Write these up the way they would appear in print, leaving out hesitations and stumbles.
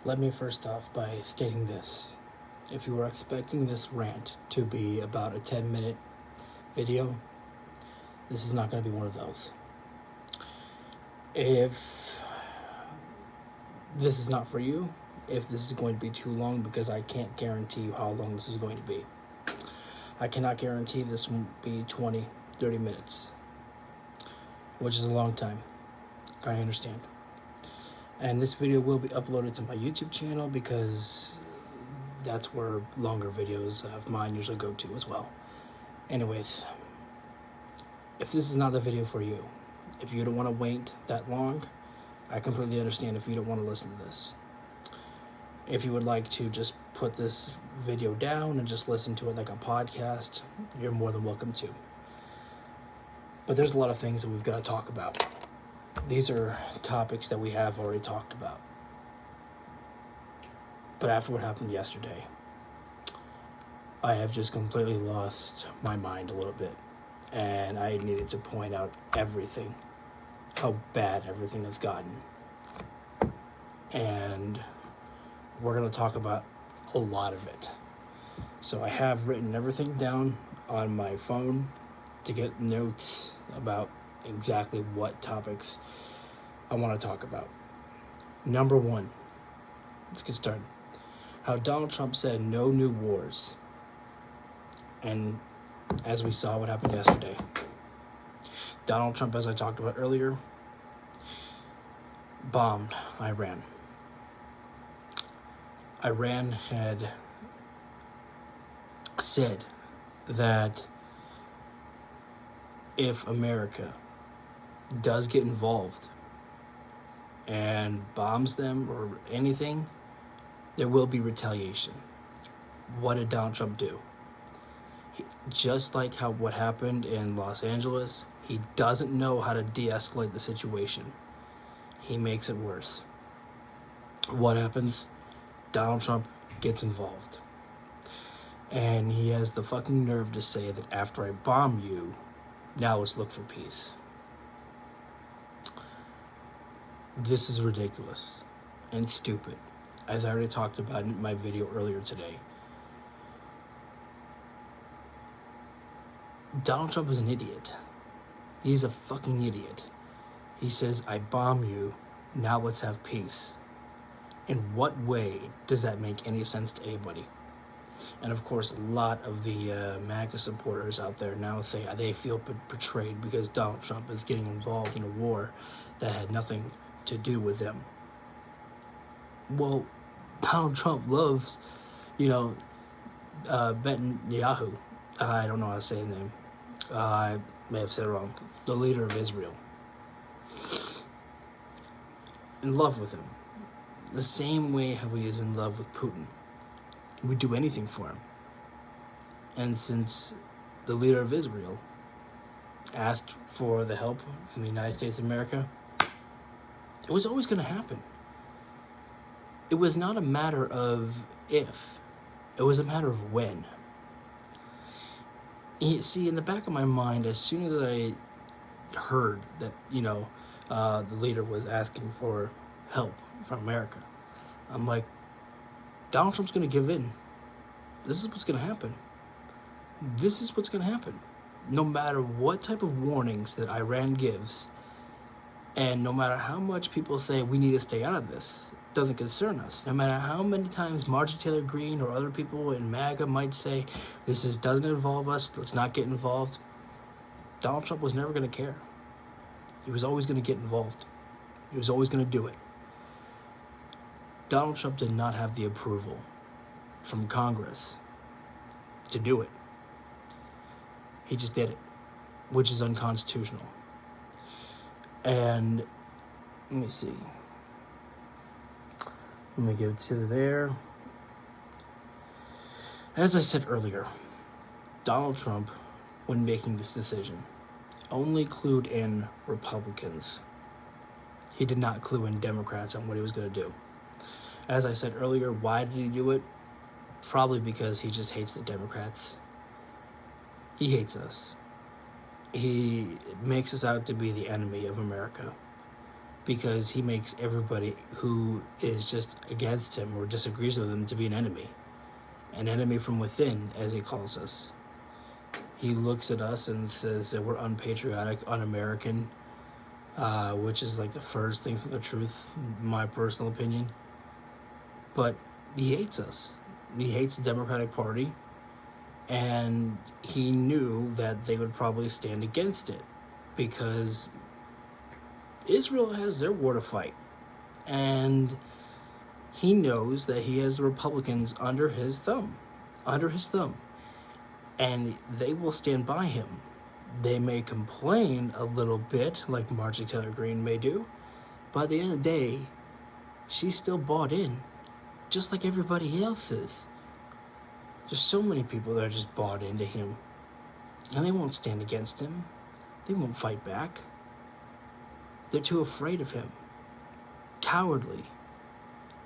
Let me first off by stating this. If you were expecting this rant to be about a 10-minute video, this is not going to be one of those. If this is not for you, if this is going to be too long, because I can't guarantee you how long this is going to be. I cannot guarantee this won't be 20, 30 minutes, which is a long time. I understand. And this video will be uploaded to my YouTube channel because that's where longer videos of mine usually go to as well. Anyways, if this is not the video for you, if you don't want to wait that long, I completely understand if you don't want to listen to this. If you would like to just put this video down and just listen to it like a podcast, you're more than welcome to. But there's a lot of things that we've got to talk about. These are topics that we have already talked about. But after what happened yesterday, I have just completely lost my mind a little bit. And I needed to point out everything, how bad everything has gotten. And we're going to talk about a lot of it. So I have written everything down on my phone to get notes about exactly what topics I want to talk about. Number one, let's get started. How Donald Trump said no new wars. And as we saw what happened yesterday, Donald Trump, as I talked about earlier, bombed Iran. Iran had said that if America does get involved and bombs them or anything, there will be retaliation. What did Donald Trump do? Just like what happened in Los Angeles, he doesn't know how to de-escalate the situation. He makes it worse. What happens? Donald Trump gets involved. And he has the fucking nerve to say that after I bomb you, now let's look for peace. This is ridiculous and stupid, as I already talked about in my video earlier today. Donald Trump is an idiot. He's a fucking idiot. He says, I bomb you, now let's have peace. In what way does that make any sense to anybody? And of course, a lot of the MAGA supporters out there now say they feel betrayed because Donald Trump is getting involved in a war that had nothing to do with them. Well, Donald Trump loves, Netanyahu. I don't know how to say his name. I may have said it wrong. The leader of Israel. In love with him. The same way how he is in love with Putin. Would do anything for him. And since the leader of Israel asked for the help from the United States of America, it was always going to happen. It was not a matter of if. It was a matter of when. You see, in the back of my mind, as soon as I heard that, the leader was asking for help from America, I'm like, Donald Trump's going to give in. This is what's going to happen. This is what's going to happen. No matter what type of warnings that Iran gives, and no matter how much people say we need to stay out of this, it doesn't concern us. No matter how many times Marjorie Taylor Greene or other people in MAGA might say this doesn't involve us, let's not get involved, Donald Trump was never going to care. He was always going to get involved. He was always going to do it. Donald Trump did not have the approval from Congress to do it. He just did it, which is unconstitutional. And let me see. Let me give it to there. As I said earlier, Donald Trump, when making this decision, only clued in Republicans. He did not clue in Democrats on what he was going to do. As I said earlier, why did he do it? Probably because he just hates the Democrats. He hates us. He makes us out to be the enemy of America because he makes everybody who is just against him or disagrees with him to be an enemy from within, as he calls us. He looks at us and says that we're unpatriotic, un-American, which is like the first thing from the truth, in my personal opinion. But he hates us. He hates the Democratic Party, and he knew that they would probably stand against it because Israel has their war to fight, and he knows that he has the Republicans under his thumb, and they will stand by him. They may complain a little bit, like Marjorie Taylor Greene may do, but at the end of the day, she's still bought in, just like everybody else is. There's so many people that are just bought into him, and they won't stand against him. They won't fight back. They're too afraid of him. Cowardly.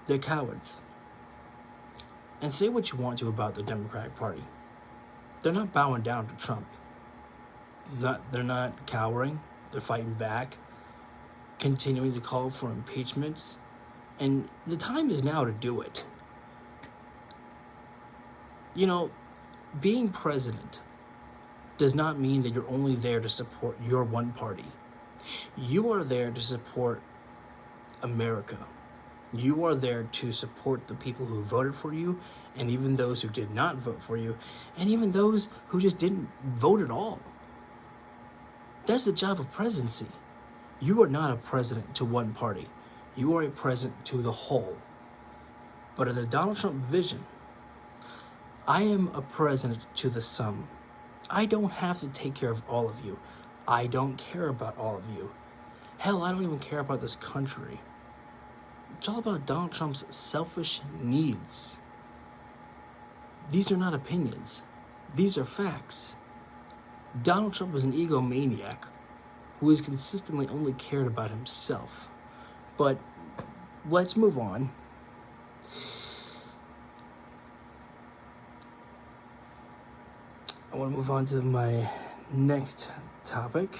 They're cowards. And say what you want to about the Democratic Party. They're not bowing down to Trump. They're not cowering. They're fighting back, continuing to call for impeachment. And the time is now to do it. You know, being president does not mean that you're only there to support your one party. You are there to support America. You are there to support the people who voted for you, and even those who did not vote for you, and even those who just didn't vote at all. That's the job of presidency. You are not a president to one party. You are a president to the whole. But in the Donald Trump vision, I am a president to the sum. I don't have to take care of all of you. I don't care about all of you. Hell, I don't even care about this country. It's all about Donald Trump's selfish needs. These are not opinions. These are facts. Donald Trump was an egomaniac who has consistently only cared about himself. But let's move on. I want to move on to my next topic.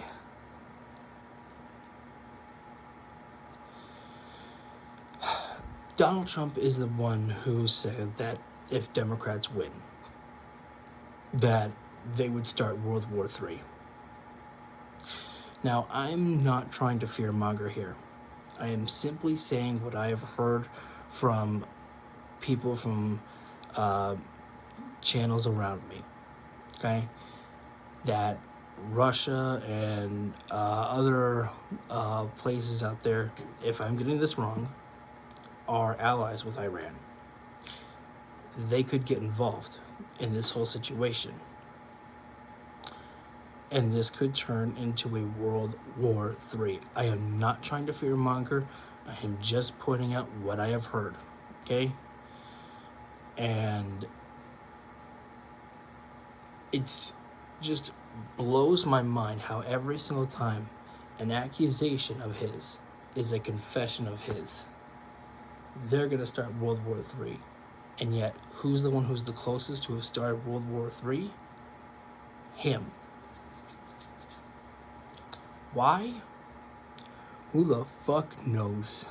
Donald Trump is the one who said that if Democrats win, that they would start World War III. Now, I'm not trying to fearmonger here. I am simply saying what I have heard from people from channels around me, okay? That Russia and other places out there, if I'm getting this wrong, are allies with Iran. They could get involved in this whole situation. And this could turn into a World War III. I am not trying to fearmonger. I am just pointing out what I have heard, okay? And it's just blows my mind how every single time an accusation of his is a confession of his, they're going to start World War III. And yet, who's the one who's the closest to have started World War III? Him. Why? Who the fuck knows?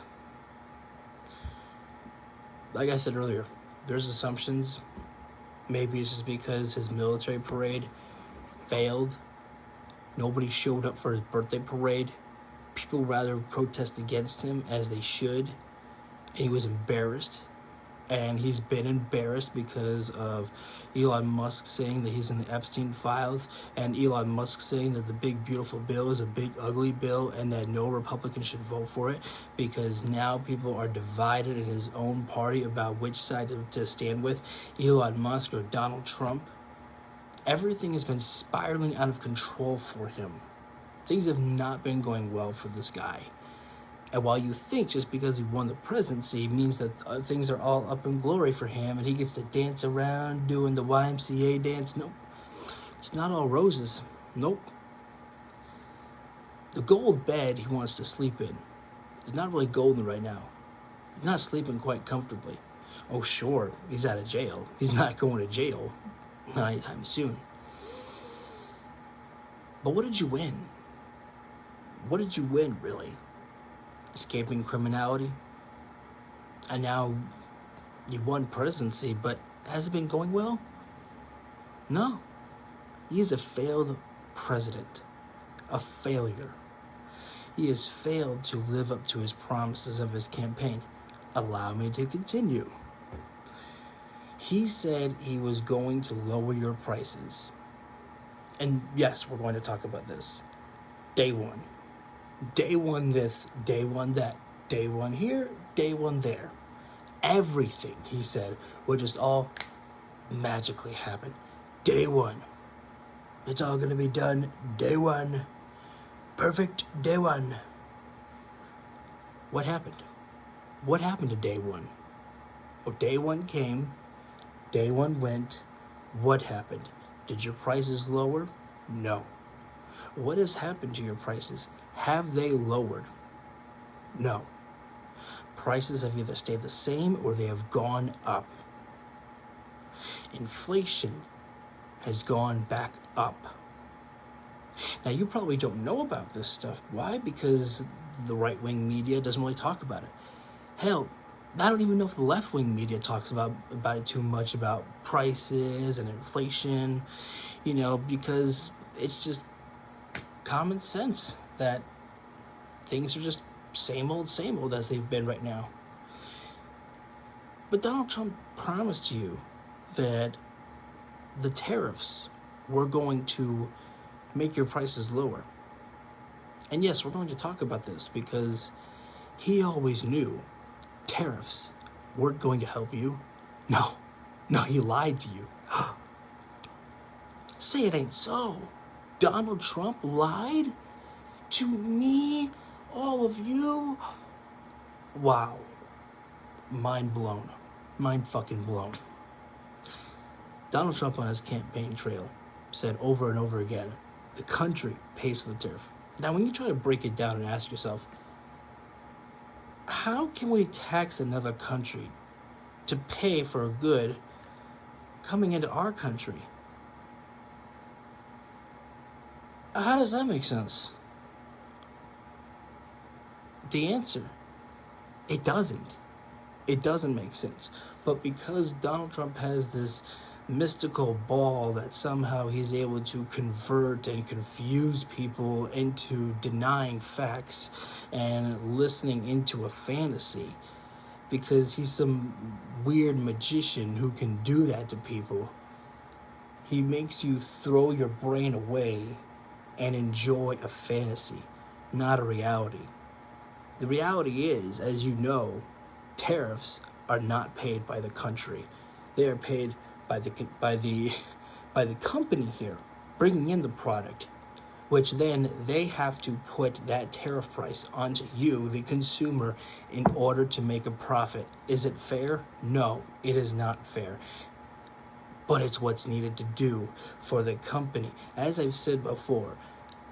Like I said earlier, there's assumptions. Maybe it's just because his military parade failed. Nobody showed up for his birthday parade. People rather protest against him, as they should. And he was embarrassed. And he's been embarrassed because of Elon Musk saying that he's in the Epstein files, and Elon Musk saying that the big beautiful bill is a big ugly bill and that no Republican should vote for it, because now people are divided in his own party about which side to stand with, Elon Musk or Donald Trump. Everything has been spiraling out of control for him. Things have not been going well for this guy. And while you think just because he won the presidency means that things are all up in glory for him and he gets to dance around doing the YMCA dance, nope. It's not all roses. Nope. The gold bed he wants to sleep in is not really golden right now. He's not sleeping quite comfortably. Oh, sure, he's out of jail. He's not going to jail, not anytime soon. But what did you win? What did you win, really? escaping criminality. And now you won presidency, but has it been going well? No. He is a failed president, a failure. He has failed to live up to his promises of his campaign. Allow me to continue. He said he was going to lower your prices. And yes, we're going to talk about this. Day one. Day one this, day one that. Day one here, day one there. Everything, he said, would just all magically happen. Day one. It's all going to be done day one. Perfect day one. What happened? What happened to day one? Well, day one came. Day one went. What happened? Did your prices lower? No. What has happened to your prices? Have they lowered? No. Prices have either stayed the same or they have gone up. Inflation has gone back up. Now, you probably don't know about this stuff. Why? Because the right-wing media doesn't really talk about it. Hell, I don't even know if the left-wing media talks about it too much, about prices and inflation, because it's just common sense that things are just same old as they've been right now. But Donald Trump promised you that the tariffs were going to make your prices lower. And yes, we're going to talk about this because he always knew tariffs weren't going to help you. No, he lied to you. Say it ain't so. Donald Trump lied to me, all of you. Wow. Mind blown. Mind fucking blown. Donald Trump on his campaign trail said over and over again, the country pays for the tariff. Now, when you try to break it down and ask yourself, how can we tax another country to pay for a good coming into our country? How does that make sense? The answer, it doesn't. It doesn't make sense. But because Donald Trump has this mystical ball that somehow he's able to convert and confuse people into denying facts and listening into a fantasy, because he's some weird magician who can do that to people, he makes you throw your brain away and enjoy a fantasy, not a reality. The reality is, as you know, tariffs are not paid by the country. They are paid by the company here bringing in the product, which then they have to put that tariff price onto you, the consumer, in order to make a profit. Is it fair? No, it is not fair. But it's what's needed to do for the company. As I've said before,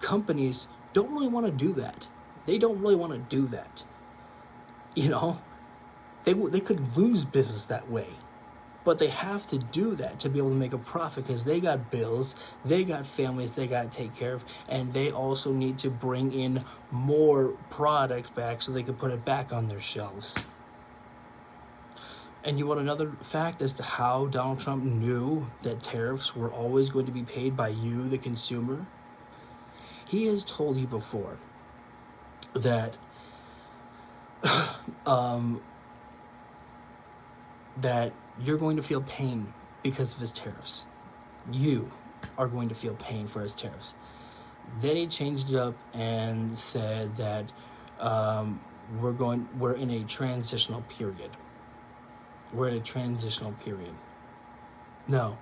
companies don't really want to do that. They don't really want to do that. They could lose business that way. But they have to do that to be able to make a profit because they got bills, they got families they got to take care of, and they also need to bring in more product back so they can put it back on their shelves. And you want another fact as to how Donald Trump knew that tariffs were always going to be paid by you, the consumer? He has told you before that that you're going to feel pain because of his tariffs. You are going to feel pain for his tariffs. Then he changed it up and said that we're in a transitional period. We're in a transitional period. No,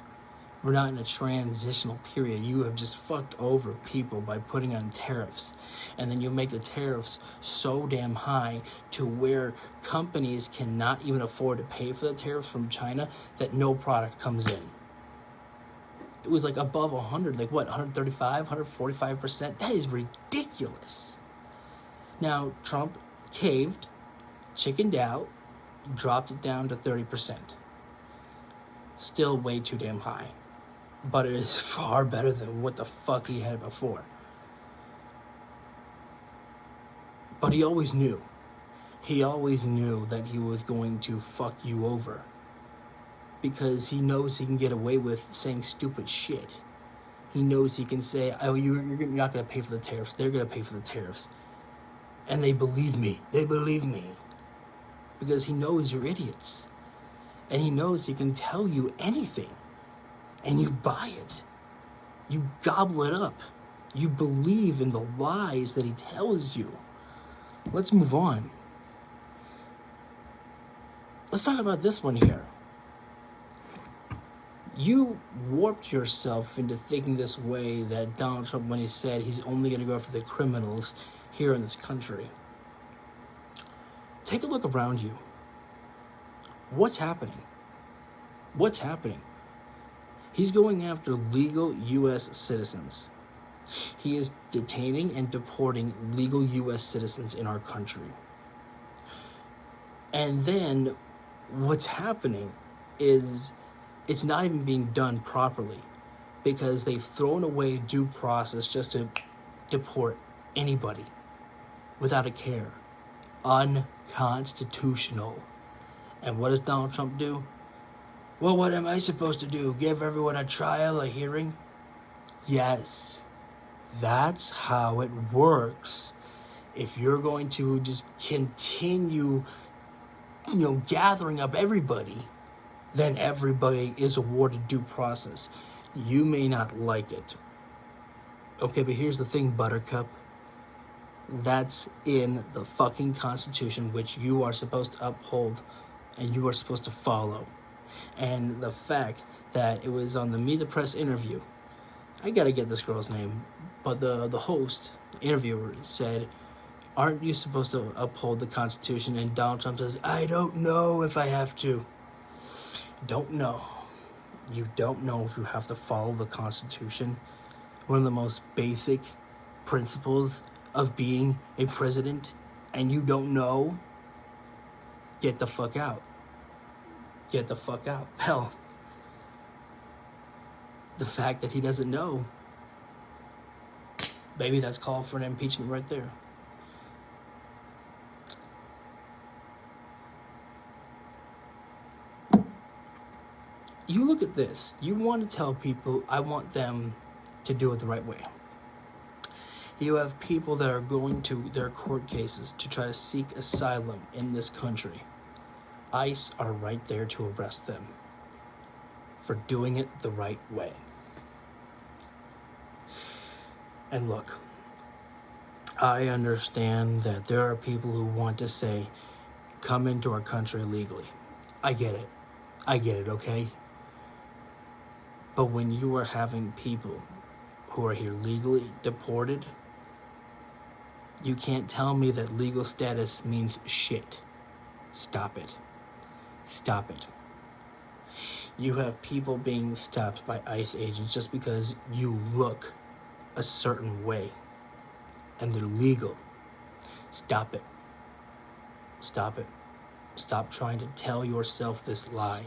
we're not in a transitional period. You have just fucked over people by putting on tariffs. And then you make the tariffs so damn high to where companies cannot even afford to pay for the tariffs from China that no product comes in. It was like above 100, like what, 135, 145%? That is ridiculous. Now, Trump caved, chickened out, dropped it down to 30%. Still way too damn high. But it is far better than what the fuck he had before. But he always knew He always knew that he was going to fuck you over because he knows he can get away with saying stupid shit. He knows he can say, oh, you're not going to pay for the tariffs. They're going to pay for the tariffs. And they believe me. They believe me. Because he knows you're idiots. And he knows he can tell you anything. And you buy it. You gobble it up. You believe in the lies that he tells you. Let's move on. Let's talk about this one here. You warped yourself into thinking this way that Donald Trump, when he said he's only going to go after the criminals here in this country. Take a look around you. What's happening? What's happening? He's going after legal U.S. citizens. He is detaining and deporting legal U.S. citizens in our country. And then what's happening is it's not even being done properly because they've thrown away due process just to deport anybody without a care. Unconstitutional. And what does Donald Trump do? Well, what am I supposed to do? Give everyone a trial, a hearing? Yes, that's how it works. If you're going to just continue, gathering up everybody, then everybody is awarded due process. You may not like it. Okay, but here's the thing, Buttercup. That's in the fucking Constitution, which you are supposed to uphold and you are supposed to follow. And the fact that it was on the Meet the Press interview, I gotta get this girl's name, but the host, the interviewer, said, aren't you supposed to uphold the Constitution? And Donald Trump says, I don't know if I have to. Don't know. You don't know if you have to follow the Constitution. One of the most basic principles of being a president, and you don't know? Get the fuck out. Get the fuck out. Hell, the fact that he doesn't know, maybe that's called for an impeachment right there. You look at this. You want to tell people, I want them to do it the right way. You have people that are going to their court cases to try to seek asylum in this country. ICE are right there to arrest them for doing it the right way. And look, I understand that there are people who want to say, come into our country legally. I get it. I get it, okay? But when you are having people who are here legally deported, you can't tell me that legal status means shit. Stop it. Stop it. You have people being stopped by ICE agents just because you look a certain way and they're legal. Stop it. Stop it. Stop trying to tell yourself this lie.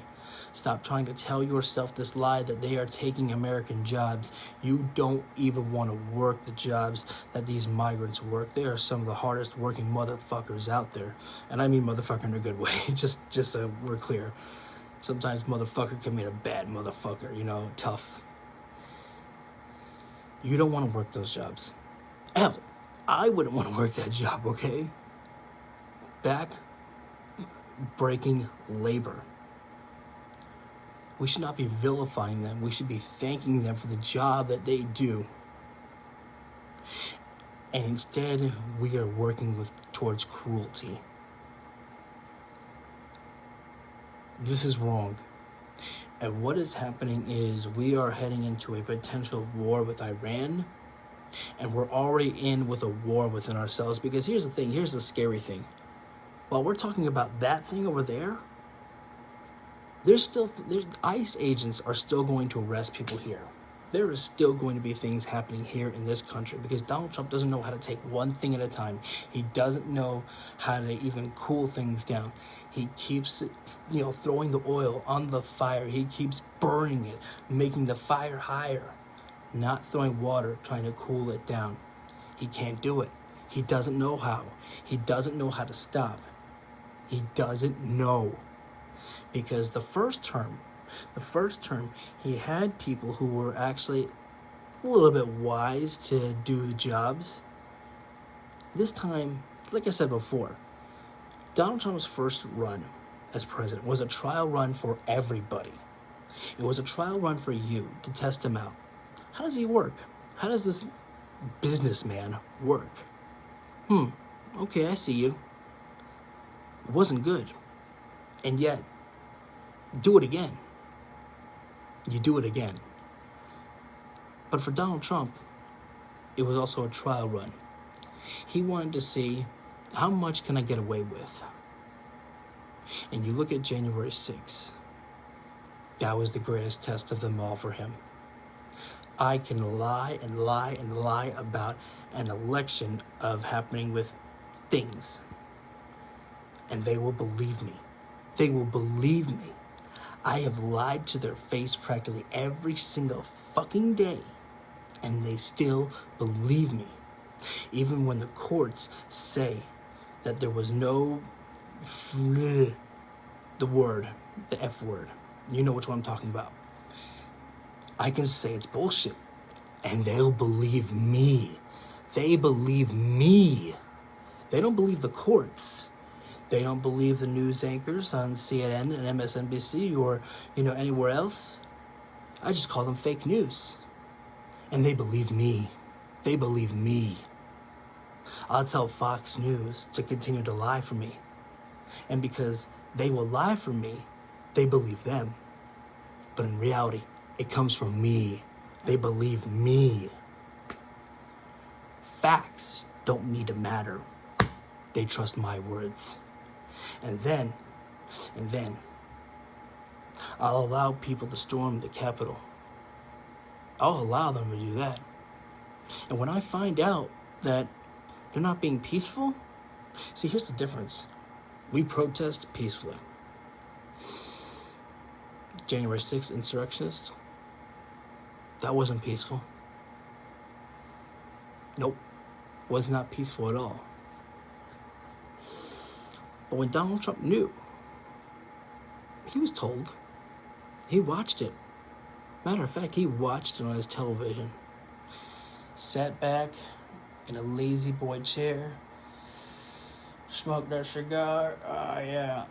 Stop trying to tell yourself this lie that they are taking American jobs. You don't even want to work the jobs that these migrants work. They are some of the hardest working motherfuckers out there. And I mean motherfucker in a good way, just so we're clear. Sometimes motherfucker can mean a bad motherfucker, tough. You don't want to work those jobs. Hell, I wouldn't want to work that job, okay? Back-breaking labor. We should not be vilifying them. We should be thanking them for the job that they do. And instead, we are working towards cruelty. This is wrong. And what is happening is we are heading into a potential war with Iran. And we're already in with a war within ourselves. Because here's the thing. Here's the scary thing. While we're talking about that thing over there, there's ICE agents are still going to arrest people here. There is still going to be things happening here in this country because Donald Trump doesn't know how to take one thing at a time. He doesn't know how to even cool things down. He keeps, throwing the oil on the fire. He keeps burning it, making the fire higher, not throwing water, trying to cool it down. He can't do it. He doesn't know how. He doesn't know how to stop. He doesn't know. Because the first term, he had people who were actually a little bit wise to do the jobs. This time, like I said before, Donald Trump's first run as president was a trial run for everybody. It was a trial run for you to test him out. How does he work? How does this businessman work? Okay, I see you. It wasn't good. And yet, do it again. You do it again. But for Donald Trump, it was also a trial run. He wanted to see, how much can I get away with? And you look at January 6th. That was the greatest test of them all for him. I can lie and lie and lie about an election of happening with things, and they will believe me. They will believe me. I have lied to their face practically every single fucking day, and they still believe me. Even when the courts say that there was no the F word. You know which one I'm talking about. I can say it's bullshit, and they'll believe me. They believe me. They don't believe the courts. They don't believe the news anchors on CNN and MSNBC or, anywhere else. I just call them fake news. And they believe me. They believe me. I'll tell Fox News to continue to lie for me. And because they will lie for me, they believe them. But in reality, it comes from me. They believe me. Facts don't need to matter. They trust my words. And then, I'll allow people to storm the Capitol. I'll allow them to do that. And when I find out that they're not being peaceful, see, here's the difference. We protest peacefully. January 6th insurrectionists, that wasn't peaceful. Nope, was not peaceful at all. But when Donald Trump knew, he was told. He watched it. Matter of fact, he watched it on his television. Sat back in a lazy boy chair, smoked that cigar. Yeah.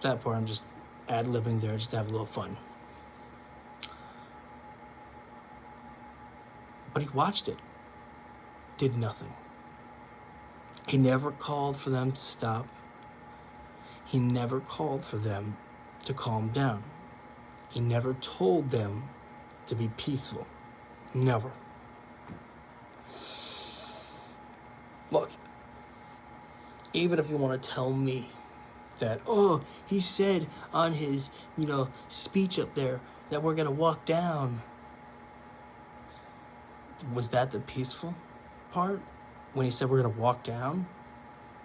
That part I'm just ad-libbing there just to have a little fun. But he watched it. Did nothing. He never called for them to stop. He never called for them to calm down. He never told them to be peaceful. Never. Look, even if you want to tell me that, he said on his, speech up there that we're going to walk down. Was that the peaceful part? When he said we're going to walk down?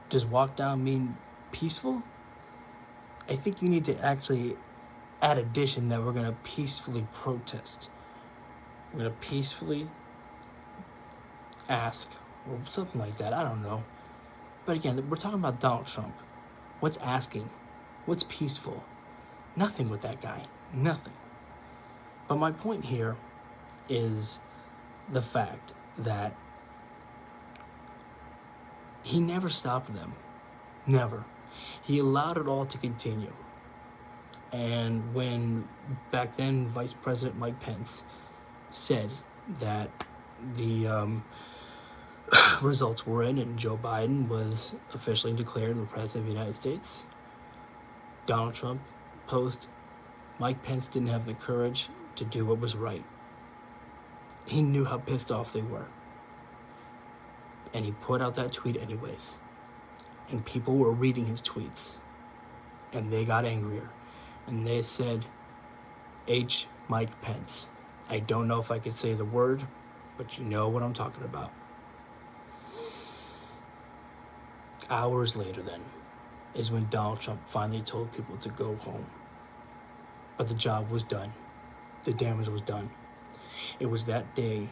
Does walk down mean peaceful? I think you need to actually add addition that we're going to peacefully protest. We're going to peacefully ask, or something like that. I don't know. But again, we're talking about Donald Trump. What's asking? What's peaceful? Nothing with that guy. Nothing. But my point here is the fact that he never stopped them. Never. He allowed it all to continue. And when back then Vice President Mike Pence said that the results were in and Joe Biden was officially declared the President of the United States, Donald Trump posted, Mike Pence didn't have the courage to do what was right. He knew how pissed off they were. And he put out that tweet anyways. And people were reading his tweets. And they got angrier. And they said, H. Mike Pence. I don't know if I could say the word, but you know what I'm talking about. Hours later then is when Donald Trump finally told people to go home. But the job was done. The damage was done. It was that day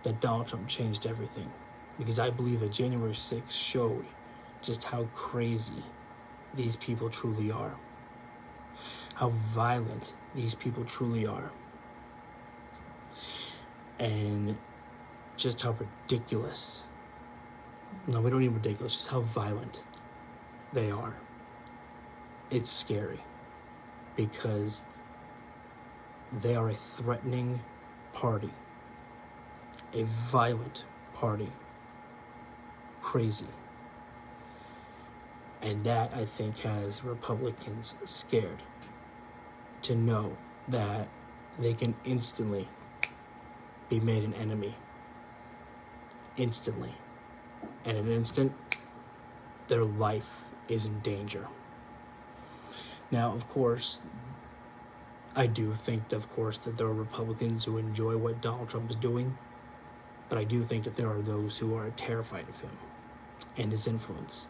that Donald Trump changed everything. Because I believe that January 6th showed just how crazy these people truly are, how violent these people truly are, and just how ridiculous, no, we don't need ridiculous, just how violent they are. It's scary because they are a threatening party, a violent party, crazy. And that, I think, has Republicans scared to know that they can instantly be made an enemy. Instantly. And in an instant, their life is in danger. Now, of course, I do think, of course, that there are Republicans who enjoy what Donald Trump is doing, but I do think that there are those who are terrified of him and his influence.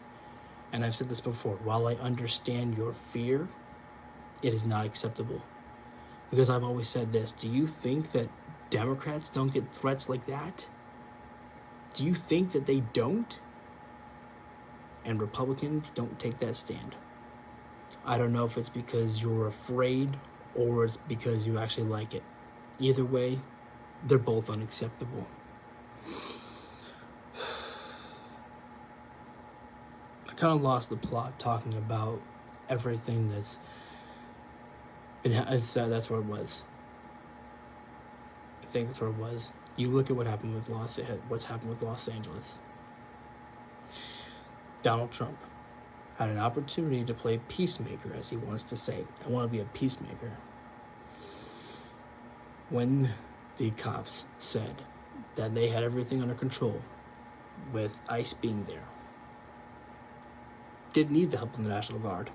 And I've said this before, while I understand your fear, it is not acceptable. Because I've always said this, do you think that Democrats don't get threats like that? Do you think that they don't? And Republicans don't take that stand. I don't know if it's because you're afraid or it's because you actually like it. Either way, they're both unacceptable. I kind of lost the plot talking about everything that's been, that's where it was. I think that's where it was. You look at what happened with what's happened with Los Angeles. Donald Trump had an opportunity to play peacemaker, as he wants to say. I want to be a peacemaker. When the cops said that they had everything under control, with ICE being there, didn't need the help of the National Guard.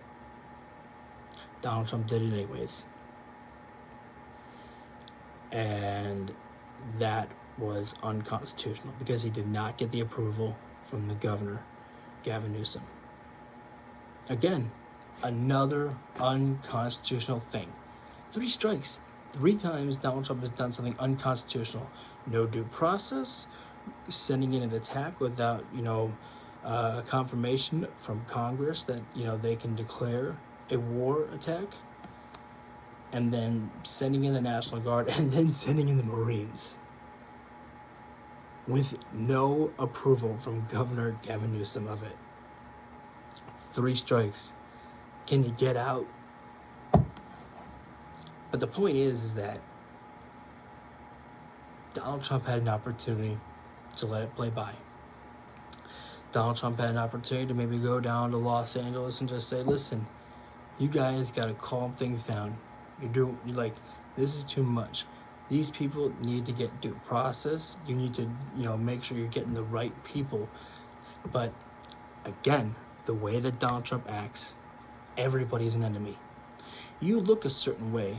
Donald Trump did it anyways. And that was unconstitutional because he did not get the approval from the governor, Gavin Newsom. Again, another unconstitutional thing. 3 strikes. 3 times Donald Trump has done something unconstitutional. No due process, sending in an attack without, confirmation from Congress that, they can declare a war attack, and then sending in the National Guard, and then sending in the Marines with no approval from Governor Gavin Newsom of it. 3 strikes. Can you get out? But the point is that Donald Trump had an opportunity to let it play by. Donald Trump had an opportunity to maybe go down to Los Angeles and just say, listen, you guys got to calm things down. You're this is too much. These people need to get due process. You need to, make sure you're getting the right people. But again, the way that Donald Trump acts, everybody's an enemy. You look a certain way,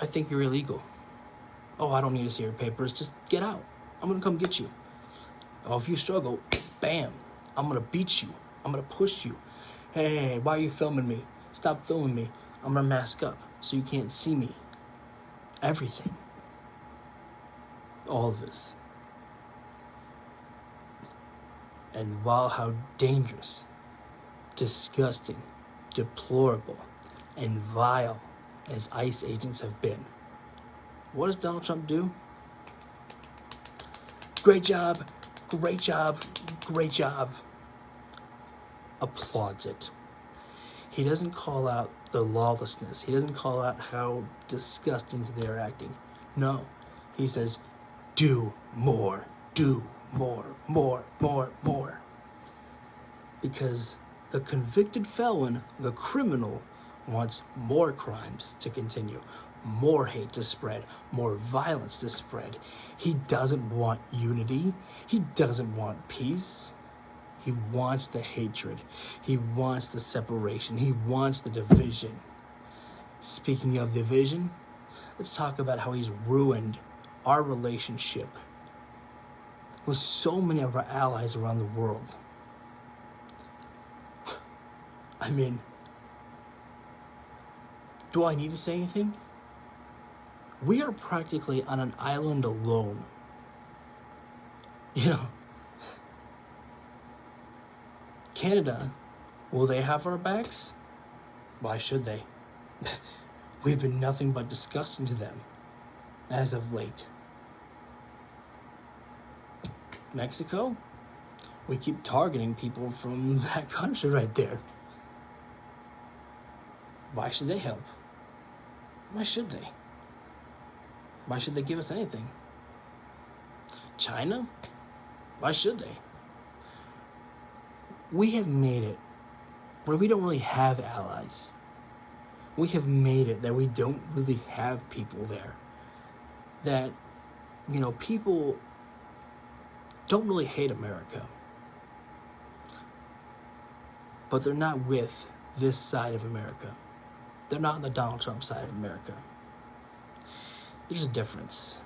I think you're illegal. Oh, I don't need to see your papers. Just get out. I'm going to come get you. Oh, if you struggle, bam, I'm going to beat you. I'm going to push you. Hey, why are you filming me? Stop filming me. I'm going to mask up so you can't see me. Everything. All of this. And while how dangerous, disgusting, deplorable, and vile as ICE agents have been, what does Donald Trump do? Great job, great job, great job. Applauds it. He doesn't call out the lawlessness. He doesn't call out how disgusting they're acting. No, he says, do more, more. Because the convicted felon, the criminal, wants more crimes to continue, more hate to spread, more violence to spread. He doesn't want unity. He doesn't want peace. He wants the hatred. He wants the separation. He wants the division. Speaking of division, let's talk about how he's ruined our relationship with so many of our allies around the world. I mean, do I need to say anything? We are practically on an island alone. Canada, will they have our backs? Why should they? We've been nothing but disgusting to them as of late. Mexico, we keep targeting people from that country right there. Why should they help? Why should they? Why should they give us anything? China? Why should they? We have made it where we don't really have allies. We have made it that we don't really have people there. That, people don't really hate America. But they're not with this side of America. They're not on the Donald Trump side of America. There's a difference.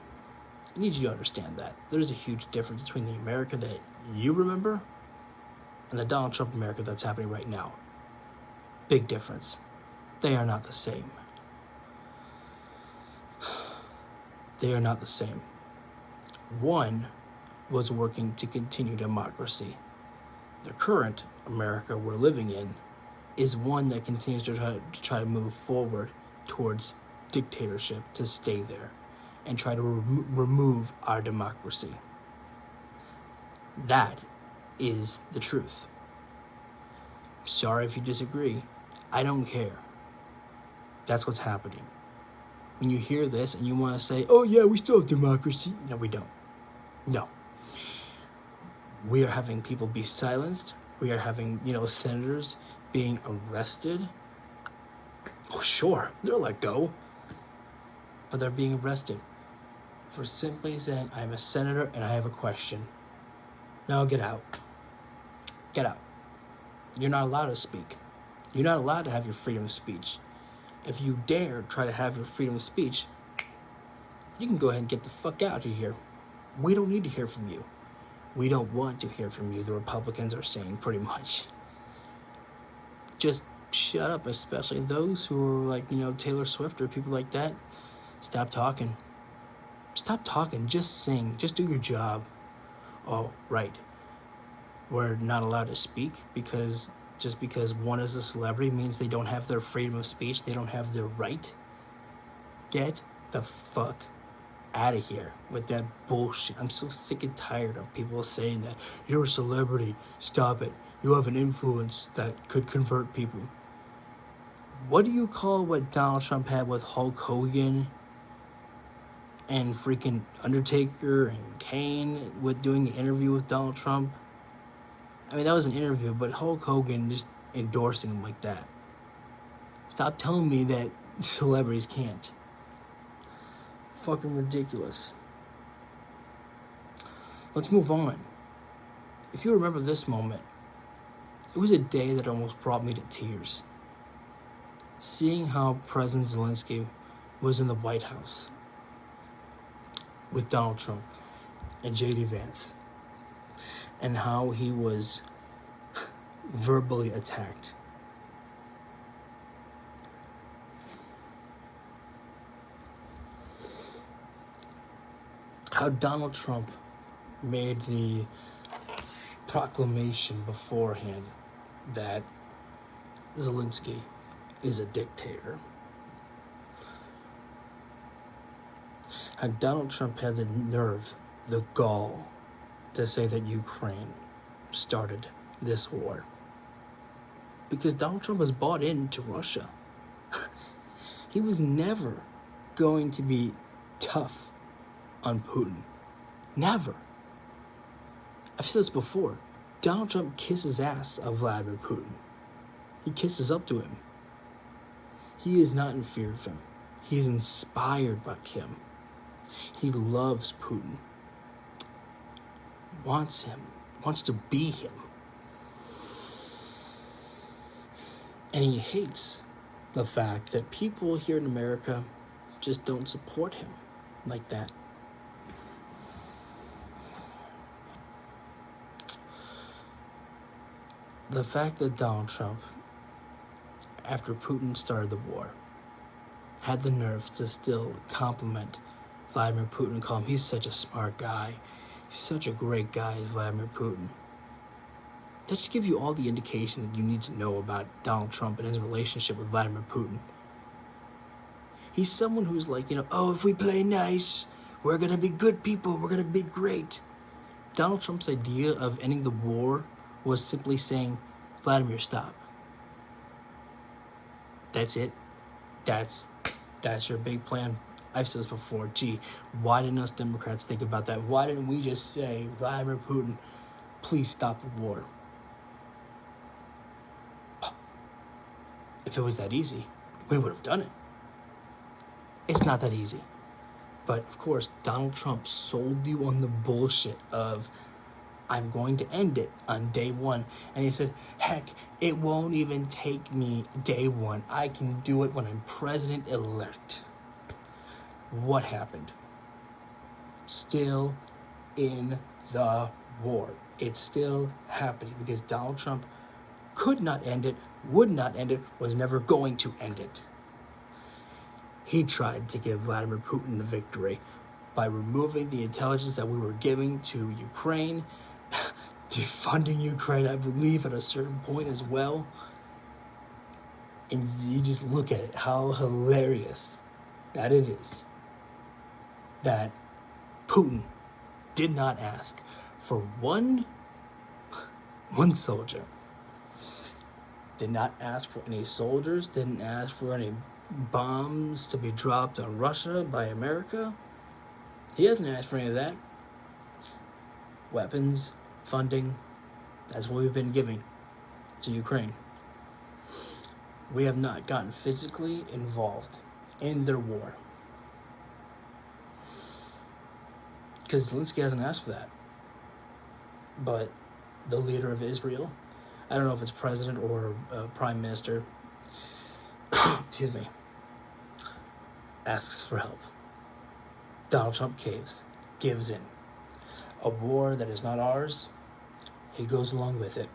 I need you to understand that. There's a huge difference between the America that you remember and the Donald Trump America that's happening right now. Big difference. They are not the same. They are not the same. One was working to continue democracy. The current America we're living in is one that continues to try to move forward towards dictatorship, to stay there and try to remove our democracy. That is the truth. Sorry if you disagree. I don't care. That's what's happening. When you hear this and you want to say, oh yeah, we still have democracy. No, we don't. No. We are having people be silenced. We are having, senators being arrested. Oh, sure, they're let go. But they're being arrested for simply saying, I'm a senator and I have a question. No, get out. Get out. You're not allowed to speak. You're not allowed to have your freedom of speech. If you dare try to have your freedom of speech, you can go ahead and get the fuck out of here. We don't need to hear from you. We don't want to hear from you, the Republicans are saying pretty much. Just shut up, especially those who are like, Taylor Swift or people like that. Stop talking. Stop talking. Just sing. Just do your job. Oh, right. We're not allowed to speak because just because one is a celebrity means they don't have their freedom of speech. They don't have their right. Get the fuck out of here with that bullshit. I'm so sick and tired of people saying that you're a celebrity. Stop it. You have an influence that could convert people. What do you call what Donald Trump had with Hulk Hogan and freaking Undertaker and Kane with doing the interview with Donald Trump? I mean, that was an interview, but Hulk Hogan just endorsing him like that. Stop telling me that celebrities can't. Fucking ridiculous. Let's move on. If you remember this moment, it was a day that almost brought me to tears. Seeing how President Zelensky was in the White House with Donald Trump and J.D. Vance, and how he was verbally attacked. How Donald Trump made the proclamation beforehand that Zelensky is a dictator. How Donald Trump had the nerve, the gall, to say that Ukraine started this war. Because Donald Trump was bought into Russia. He was never going to be tough on Putin. Never. I've said this before. Donald Trump kisses ass of Vladimir Putin. He kisses up to him. He is not in fear of him. He is inspired by him. He loves Putin. Wants him. Wants to be him. And he hates the fact that people here in America just don't support him like that. The fact that Donald Trump, after Putin started the war, had the nerve to still compliment Vladimir Putin and call him, he's such a smart guy. He's such a great guy, Vladimir Putin. That should give you all the indication that you need to know about Donald Trump and his relationship with Vladimir Putin. He's someone who's like, oh, if we play nice, we're going to be good people, we're going to be great. Donald Trump's idea of ending the war was simply saying, Vladimir, stop. That's it. That's your big plan. I've said this before. Gee, why didn't us Democrats think about that? Why didn't we just say, Vladimir Putin, please stop the war? If it was that easy, we would have done it. It's not that easy. But of course, Donald Trump sold you on the bullshit of, I'm going to end it on day one. And he said, heck, it won't even take me day one. I can do it when I'm president-elect. What happened? Still in the war. It's still happening because Donald Trump could not end it, would not end it, was never going to end it. He tried to give Vladimir Putin the victory by removing the intelligence that we were giving to Ukraine, defunding Ukraine, I believe, at a certain point as well. And you just look at it, how hilarious that it is that Putin did not ask for one soldier. Did not ask for any soldiers, didn't ask for any bombs to be dropped on Russia by America. He hasn't asked for any of that. Weapons, funding, that's what we've been giving to Ukraine. We have not gotten physically involved in their war. Because Zelensky hasn't asked for that. But the leader of Israel, I don't know if it's president or prime minister, excuse me, asks for help. Donald Trump caves, gives in. A war that is not ours, he goes along with it.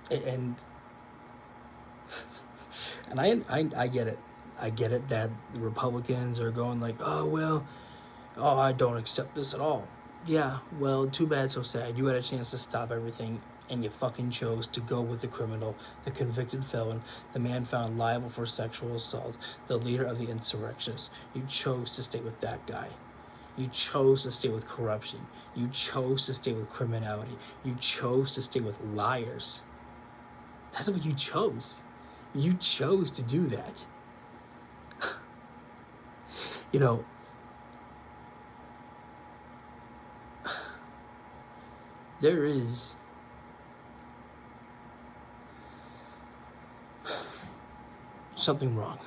And I get it. I get it that the Republicans are going like, oh, I don't accept this at all. Yeah, well, too bad, so sad. You had a chance to stop everything, and you fucking chose to go with the criminal, the convicted felon, the man found liable for sexual assault, the leader of the insurrectionists. You chose to stay with that guy. You chose to stay with corruption. You chose to stay with criminality. You chose to stay with liars. That's what you chose. You chose to do that. There is something wrong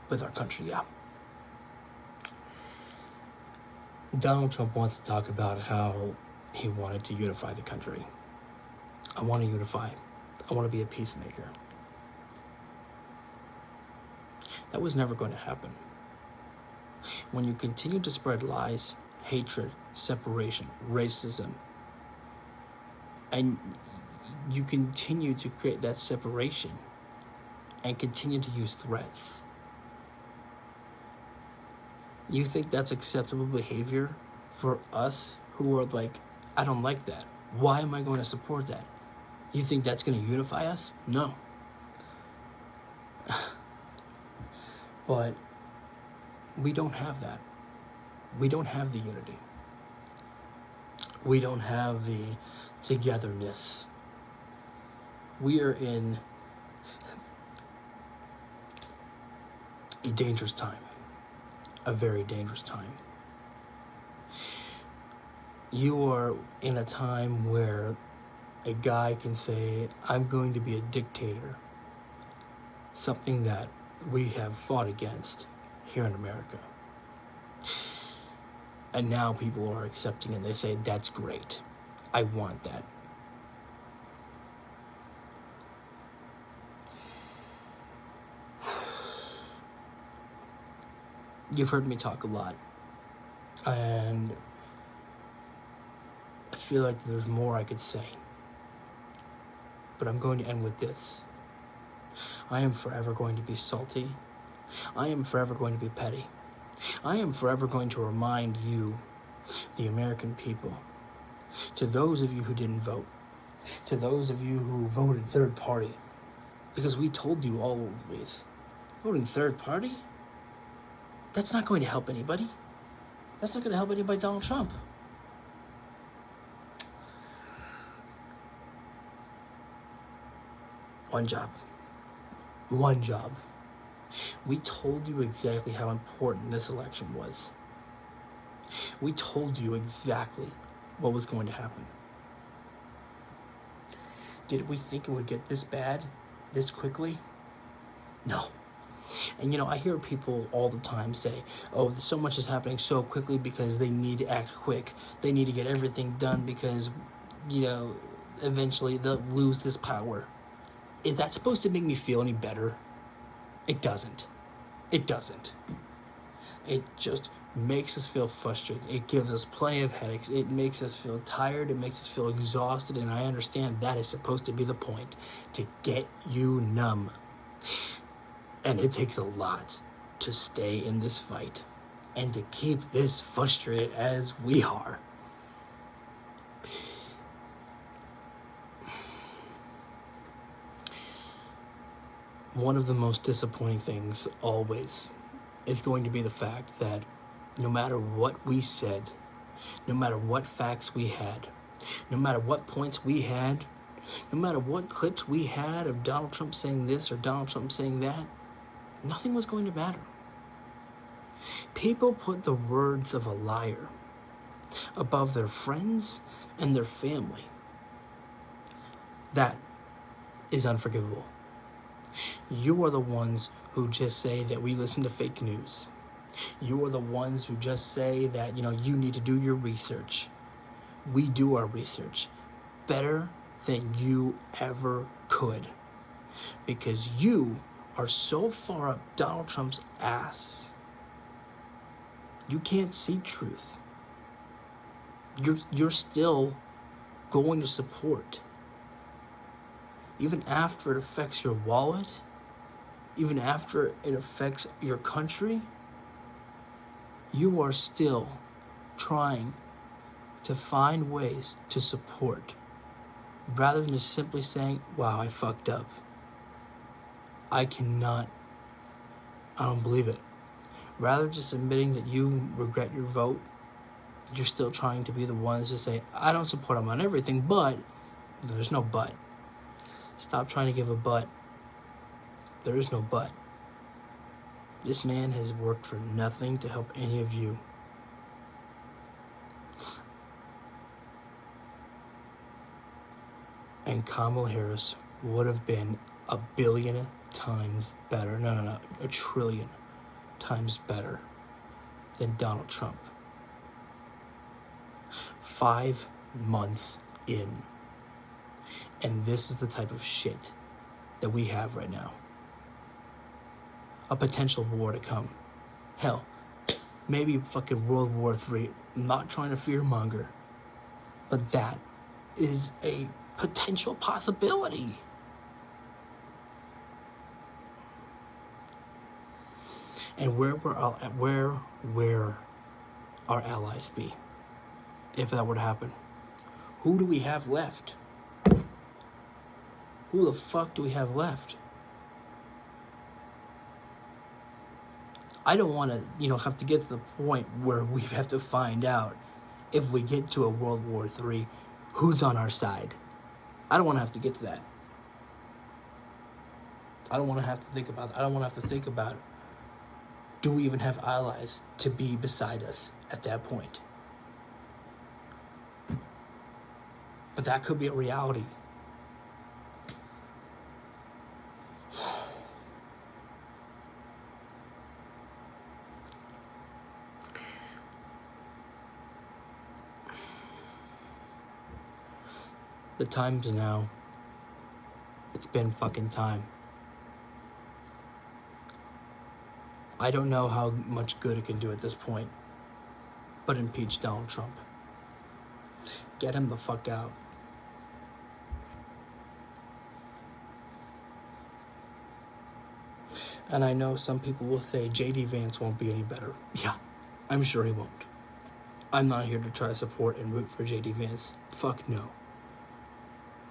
with our country, yeah. Donald Trump wants to talk about how he wanted to unify the country. I want to unify. I want to be a peacemaker. That was never going to happen. When you continue to spread lies, hatred, separation, racism, and you continue to create that separation and continue to use threats, you think that's acceptable behavior for us who are like, I don't like that. Why am I going to support that? You think that's going to unify us? No. But we don't have that. We don't have the unity. We don't have the togetherness. We are in a dangerous time. A very dangerous time. You are in a time where a guy can say, I'm going to be a dictator. Something that we have fought against here in America. And now people are accepting it. They say, that's great. I want that. You've heard me talk a lot. And I feel like there's more I could say. But I'm going to end with this. I am forever going to be salty. I am forever going to be petty. I am forever going to remind you, the American people, To those of you who didn't vote, to those of you who voted third party, because we told you always, voting third party, that's not going to help anybody. That's not going to help anybody, Donald Trump. One job. One job. We told you exactly how important this election was. We told you exactly what was going to happen. Did we think it would get this bad, this quickly? No. And I hear people all the time say, oh, so much is happening so quickly because they need to act quick. They need to get everything done because, eventually they'll lose this power. Is that supposed to make me feel any better? It doesn't. It doesn't. It just makes us feel frustrated. It gives us plenty of headaches. It makes us feel tired. It makes us feel exhausted. And I understand that is supposed to be the point, to get you numb. And it takes a lot to stay in this fight and to keep this frustrated as we are. One of the most disappointing things always is going to be the fact that no matter what we said, no matter what facts we had, no matter what points we had, no matter what clips we had of Donald Trump saying this or Donald Trump saying that, nothing was going to matter. People put the words of a liar above their friends and their family. That is unforgivable. You are the ones who just say that we listen to fake news. You are the ones who just say that, you need to do your research. We do our research better than you ever could, because you are so far up Donald Trump's ass. You can't see truth. You're still going to support. Even after it affects your wallet, even after it affects your country, you are still trying to find ways to support, rather than just simply saying, wow, I fucked up. I don't believe it. Rather than just admitting that you regret your vote, you're still trying to be the ones to say, I don't support him on everything, but there's no but. Stop trying to give a but. There is no but. This man has worked for nothing to help any of you. And Kamala Harris would have been 1 billion times better. No, 1 trillion times better than Donald Trump. 5 months in. And this is the type of shit that we have right now. A potential war to come. Hell, maybe fucking World War III. I'm not trying to fearmonger, but that is a potential possibility. And where our allies be if that were to happen? Who do we have left? Who the fuck do we have left? I don't want to, have to get to the point where we have to find out if we get to a World War III, who's on our side. I don't want to have to get to that. I don't want to have to think about that. I don't want to have to think about, do we even have allies to be beside us at that point? But that could be a reality. The time's now. It's been fucking time. I don't know how much good it can do at this point, but impeach Donald Trump. Get him the fuck out. And I know some people will say J.D. Vance won't be any better. Yeah, I'm sure he won't. I'm not here to try to support and root for JD Vance. Fuck no.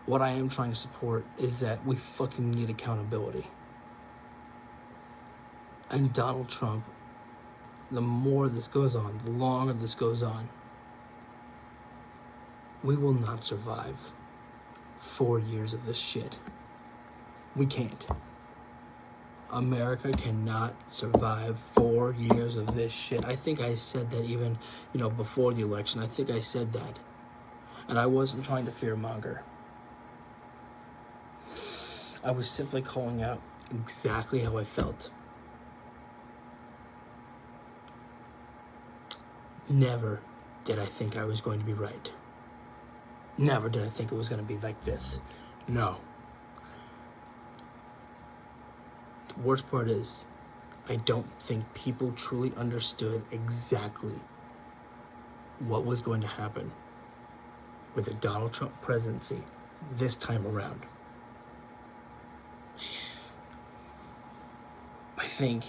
What I am trying to support is that we fucking need accountability. And Donald Trump, the more this goes on, the longer this goes on, we will not survive 4 years of this shit. We can't. America cannot survive 4 years of this shit. I think I said that even, before the election. I think I said that. And I wasn't trying to fearmonger. I was simply calling out exactly how I felt. Never did I think I was going to be right. Never did I think it was going to be like this. No. The worst part is, I don't think people truly understood exactly what was going to happen with the Donald Trump presidency this time around. I think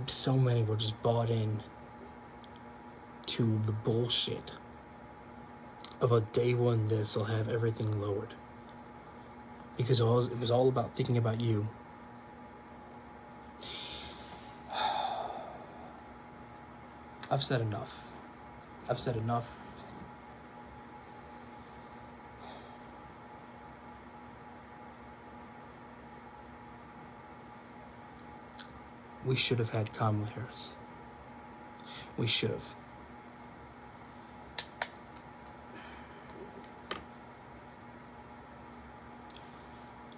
so many were just bought in to the bullshit of a day one this will have everything lowered. Because it was all about thinking about you. I've said enough. I've said enough. We should have had Kamala Harris. We should have.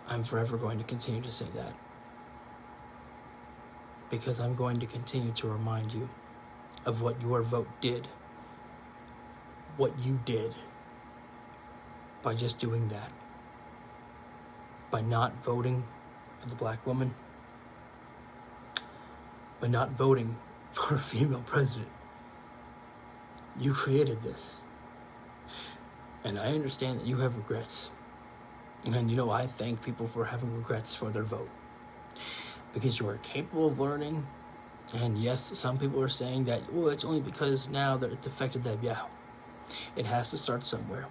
I'm forever going to continue to say that. Because I'm going to continue to remind you of what your vote did. What you did by just doing that. By not voting for the black woman. By not voting for a female president. You created this. And I understand that you have regrets. And I thank people for having regrets for their vote. Because you are capable of learning. And yes, some people are saying that, it's only because now that it's affected them. Yeah. It has to start somewhere.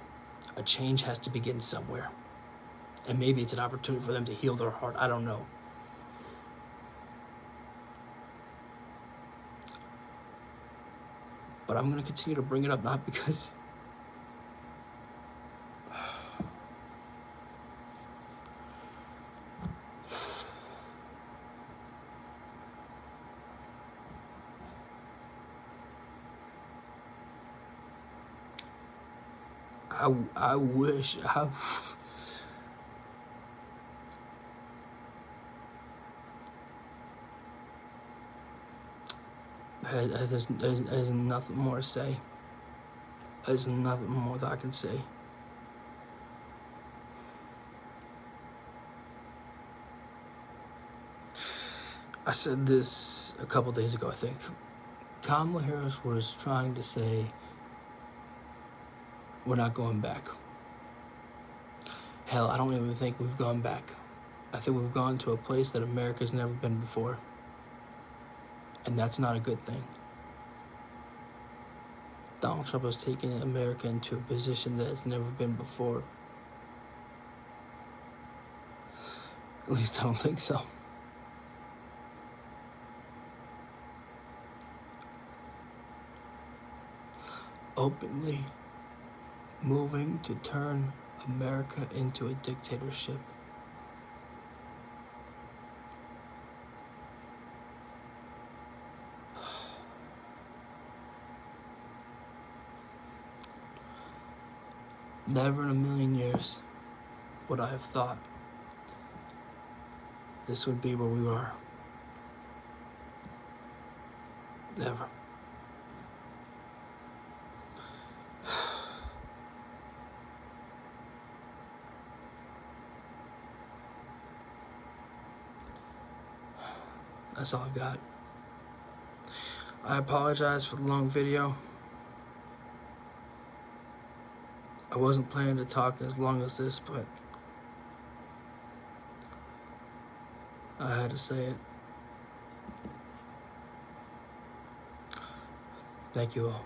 A change has to begin somewhere. And maybe it's an opportunity for them to heal their heart. I don't know. But I'm going to continue to bring it up, not because... I wish there's nothing more to say. There's nothing more that I can say. I said this a couple days ago, I think. Kamala Harris was trying to say, we're not going back. Hell, I don't even think we've gone back. I think we've gone to a place that America's never been before. And that's not a good thing. Donald Trump has taken America into a position that has never been before. At least I don't think so. Openly moving to turn America into a dictatorship. Never in a million years would I have thought this would be where we are. Never. That's all I've got. I apologize for the long video. I wasn't planning to talk as long as this, but I had to say it. Thank you all.